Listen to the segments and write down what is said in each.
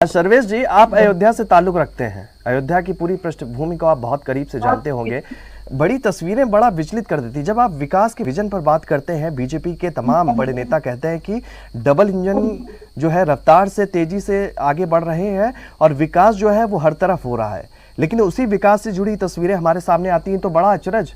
सर्वेश जी, आप अयोध्या से ताल्लुक रखते हैं, अयोध्या की पूरी पृष्ठभूमि को आप बहुत करीब से जानते होंगे। बड़ी तस्वीरें बड़ा विचलित कर देती। जब आप विकास के विजन पर बात करते हैं, बीजेपी के तमाम बड़े नेता कहते हैं कि डबल इंजन जो है रफ्तार से तेजी से आगे बढ़ रहे हैं और विकास जो है वो हर तरफ हो रहा है, लेकिन उसी विकास से जुड़ी तस्वीरें हमारे सामने आती हैं तो बड़ा अचरज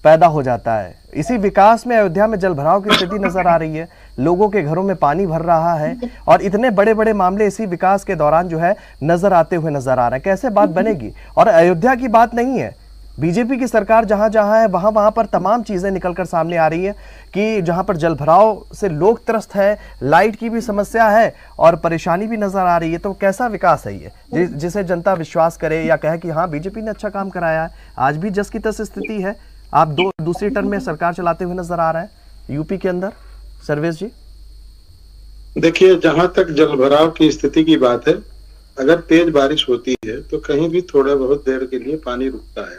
पैदा हो जाता है। इसी विकास में अयोध्या में जलभराव की स्थिति नजर आ रही है, लोगों के घरों में पानी भर रहा है और इतने बड़े बड़े मामले इसी विकास के दौरान जो है नजर आते हुए नजर आ रहे हैं। कैसे बात बनेगी? और अयोध्या की बात नहीं है, बीजेपी की सरकार जहां जहां है वहां पर तमाम चीजें निकलकर सामने आ रही है कि जहां पर जलभराव से लोग त्रस्त है, लाइट की भी समस्या है और परेशानी भी नजर आ रही है। तो कैसा विकास है ये जिसे जनता विश्वास करे या कहे कि हाँ बीजेपी ने अच्छा काम कराया है? आज भी जस की तस स्थिति है। आप दूसरी टर्म में सरकार चलाते हुए नजर आ रहे हैं यूपी के अंदर। सर्वेश जी, देखिए, जहां तक जलभराव की स्थिति की बात है, अगर तेज बारिश होती है तो कहीं भी थोड़ा बहुत देर के लिए पानी रुकता है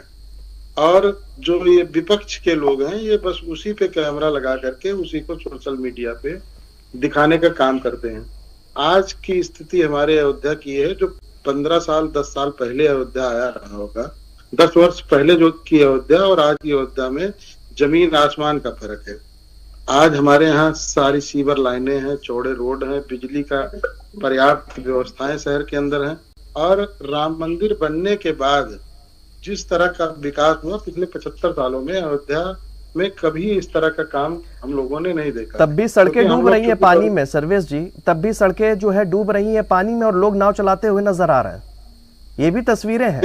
और जो ये विपक्ष के लोग हैं ये बस उसी पे कैमरा लगा करके उसी को सोशल मीडिया पे दिखाने का काम करते हैं। आज की स्थिति हमारे अयोध्या की है जो 15 साल 10 साल पहले अयोध्या आया रहा होगा, 10 वर्ष पहले जो की अयोध्या और आज की अयोध्या में जमीन आसमान का फर्क है। आज हमारे यहाँ सारी सीवर लाइनें हैं, चौड़े रोड हैं, बिजली का पर्याप्त व्यवस्थाएं शहर के अंदर हैं और राम मंदिर बनने के बाद जिस तरह का विकास हुआ पिछले 75 सालों में अयोध्या में कभी इस तरह का काम हम लोगों ने नहीं देखा। तब भी सड़कें डूब रही हैं पानी में। सर्वेश जी, तब भी सड़कें जो है डूब रही हैं पानी में और लोग नाव चलाते हुए नजर आ रहे हैं। ये भी तस्वीरें हैं।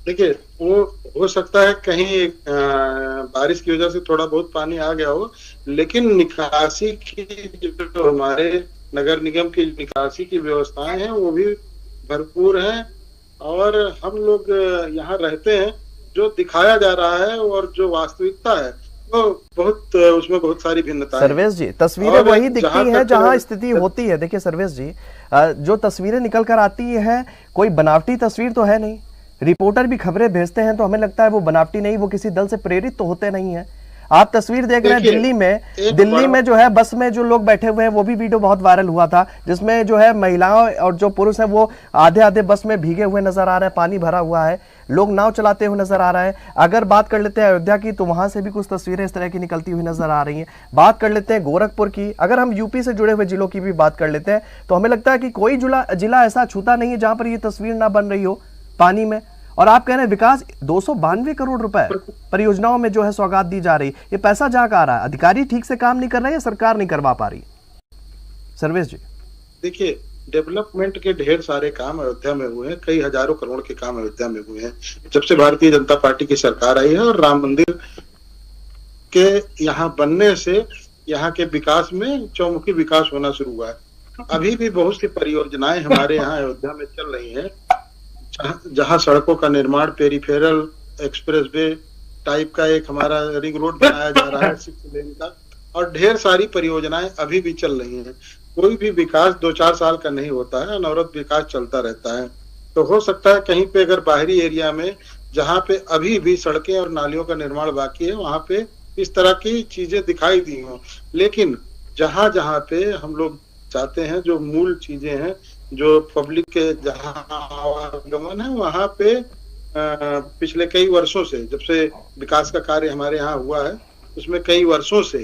देखिए, वो हो सकता है कहीं बारिश की वजह से थोड़ा बहुत पानी आ गया हो, लेकिन निकासी की जो हमारे नगर निगम की निकासी की व्यवस्थाएं हैं वो भी भरपूर हैं और हम लोग यहाँ रहते हैं। जो दिखाया जा रहा है और जो वास्तविकता है वो उसमें बहुत सारी भिन्नताएं। सर्वेश जी, तस्वीरें वही दिखती हैं जहां स्थिति होती है। देखिए सर्वेश जी, जो तस्वीरें निकल कर आती है कोई बनावटी तस्वीर तो है नहीं। रिपोर्टर भी खबरें भेजते हैं तो हमें लगता है वो बनावटी नहीं, वो किसी दल से प्रेरित तो होते नहीं है। आप तस्वीर देख रहे हैं दिल्ली में जो है बस में जो लोग बैठे हुए हैं, वो भी वीडियो बहुत वायरल हुआ था जिसमें जो है महिलाओं और जो पुरुष हैं वो आधे आधे बस में भीगे हुए नजर आ रहे हैं, पानी भरा हुआ है, लोग नाव चलाते हुए नजर आ रहे हैं। अगर बात कर लेते हैं अयोध्या की तो वहां से भी कुछ तस्वीरें इस तरह की निकलती हुई नजर आ रही हैं। बात कर लेते हैं गोरखपुर की, अगर हम यूपी से जुड़े हुए जिलों की भी बात कर लेते हैं तो हमें लगता है कि कोई जिला ऐसा छूता नहीं है जहां पर ये तस्वीर ना बन रही हो पानी में। और आप कह रहे हैं विकास 292 करोड़ रुपए परियोजनाओं में जो है सौगात दी जा रही, ये पैसा जहां का आ रहा है, अधिकारी ठीक से काम नहीं कर रहे हैं, सरकार नहीं करवा पा रही। सर्वेश जी, देखिए, डेवलपमेंट के ढेर सारे काम अयोध्या में हुए हैं, कई हजारों करोड़ के काम अयोध्या में हुए हैं जब से भारतीय जनता पार्टी की सरकार आई है और राम मंदिर के यहाँ बनने से यहाँ के विकास में चौमुखी विकास होना शुरू हुआ है। अभी भी बहुत सी परियोजनाएं हमारे यहाँ अयोध्या में चल रही है जहां सड़कों का निर्माण, पेरिफेरल एक्सप्रेसवे टाइप का एक हमारा रिंग रोड बनाया जा रहा है 6 लेन का, और ढेर सारी परियोजनाएं अभी भी चल रही हैं। कोई भी विकास 2-4 साल का नहीं होता है, अनवरत विकास चलता रहता है। तो हो सकता है कहीं पे अगर बाहरी एरिया में जहाँ पे अभी भी सड़कें और नालियों का निर्माण बाकी है वहां पे इस तरह की चीजें दिखाई दी हों, लेकिन जहां जहां पे हम लोग चाहते हैं जो मूल चीजें हैं, जो पब्लिक के जहां आवागमन है वहां पे पिछले कई वर्षों से जब से विकास का कार्य हमारे यहाँ हुआ है उसमें कई वर्षों से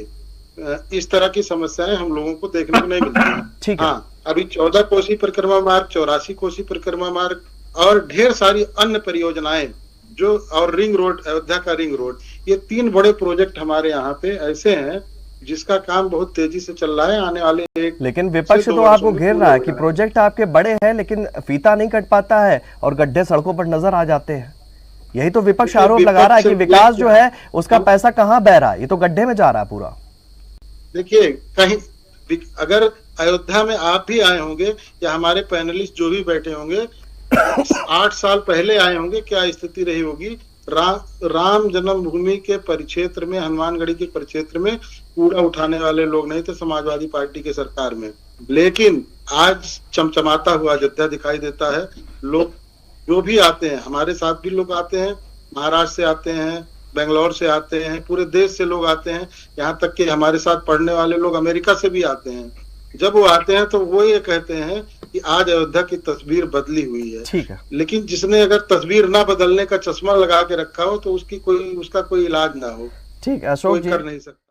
इस तरह की समस्याएं हम लोगों को देखने को नहीं मिलती। हाँ, अभी 14 कोसी परिक्रमा मार्ग, 84 कोसी परिक्रमा मार्ग और ढेर सारी अन्य परियोजनाएं जो, और रिंग रोड, अयोध्या का रिंग रोड, ये 3 बड़े प्रोजेक्ट हमारे यहाँ पे ऐसे हैं जिसका काम बहुत तेजी से चल रहा है। आने वाले लेकिन विपक्ष तो आपको घेर रहा है कि प्रोजेक्ट आपके बड़े हैं लेकिन फीता नहीं कट पाता है और गड्ढे सड़कों पर नजर आ जाते हैं। यही तो विपक्ष आरोप लगा रहा है कि विकास जो है उसका पैसा कहाँ बह रहा है, ये तो गड्ढे में जा रहा है पूरा। देखिए, कहीं अगर अयोध्या में आप भी आए होंगे या हमारे पैनलिस्ट जो भी बैठे होंगे 8 साल पहले आए होंगे, क्या स्थिति रही होगी। राम जन्मभूमि के परिक्षेत्र में, हनुमानगढ़ी के परिक्षेत्र में कूड़ा उठाने वाले लोग नहीं थे समाजवादी पार्टी के सरकार में, लेकिन आज चमचमाता हुआ अयोध्या दिखाई देता है। लोग जो भी आते हैं, हमारे साथ भी लोग आते हैं, महाराष्ट्र से आते हैं, बेंगलोर से आते हैं, पूरे देश से लोग आते हैं, यहाँ तक कि हमारे साथ पढ़ने वाले लोग अमेरिका से भी आते हैं जब वो आते हैं तो वो ये कहते हैं कि आज अयोध्या की तस्वीर बदली हुई है। ठीक है। लेकिन जिसने अगर तस्वीर ना बदलने का चश्मा लगा के रखा हो तो उसका कोई इलाज ना हो, ठीक है कोई अशोक जी, कर नहीं सकता।